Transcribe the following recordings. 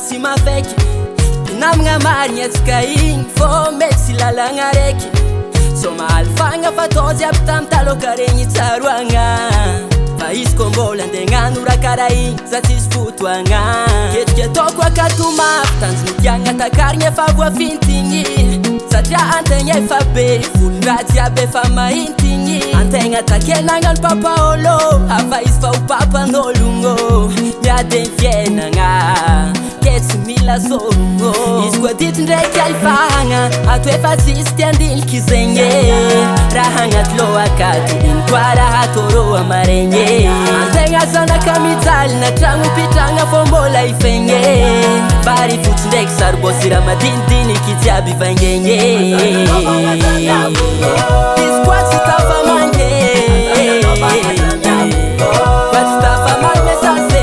Si mafeky namagna marigny atsika igny fô mety sy lalagna raiky somalfagna fa tonzy aby tamy taloka regny tsaroagna fa izy kô mbôla andegnano raha karaha igny za tsisy fotoagna ketriky ataoko akato mafy tanjony tiagna takarigny efa voafintigny satria antegna efa be volondraha jiaby efa mahintigny antegna takenagnano papaôlô ava izy fa ho papan'ologno miady ny fiainagna tsy mila sorogno izy koa dity ndraiky alifahagna ato efa tsisy tiandiniky zegny raha agnaty lohakato iny koa raha tôrô amaregny antegna zanaka mijaly na tragno pitragna fô mbôla ifegny vary fotsy ndraiky saribôsy raha madinidiniky jiaby vaingegny izy koa tsy tafamange koa tsy tafamagny mesaze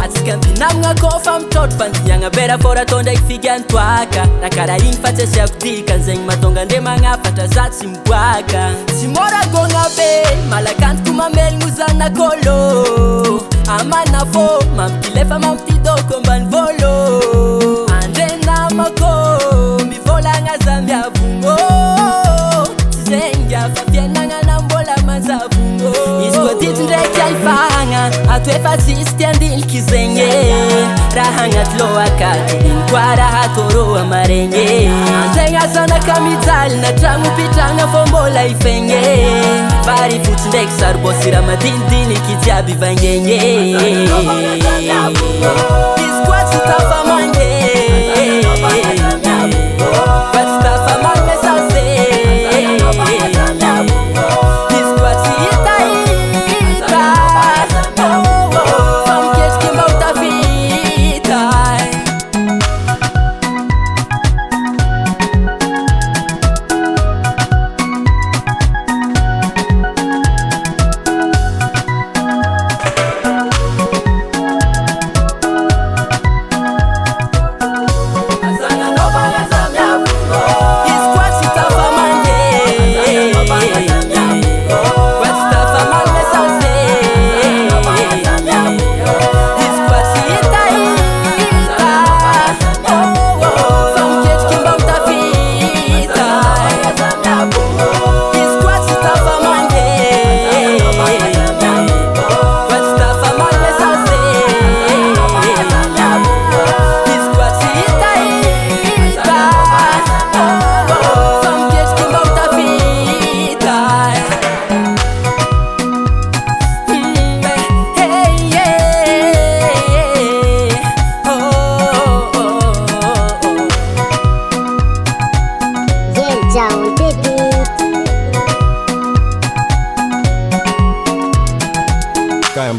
atsika mpinamagna kôfa mitrôtro fandiniagna bera fôra tô ndraiky figany toaka raha karaha igny fa tsy asiako dikan'zegny mahatonga andre magnafatra za tsy miboaka tsy môra gôgna be malakantoko mamelogno zanakôlô amana fô mampilefa mampitidôko ambany vôlô andre namako mivolagna za miavogno tsy zegny afa fiainagnana mbôla manjavogno izy koa dity ndraiky alifahagna ato efa tsisy tiandiniky zegny raha agnaty lohakato iny koa raha tôrô amaregny antegna zanaka mijaly na tragno pitragna fô mbôla ifegny vary fotsy ndraiky saribôsy raha madinidiniky jiaby vaingegny izy koa tsy tafamange koa tsy tafamagny mesaze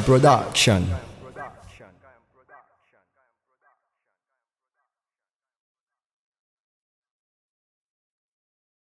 Production.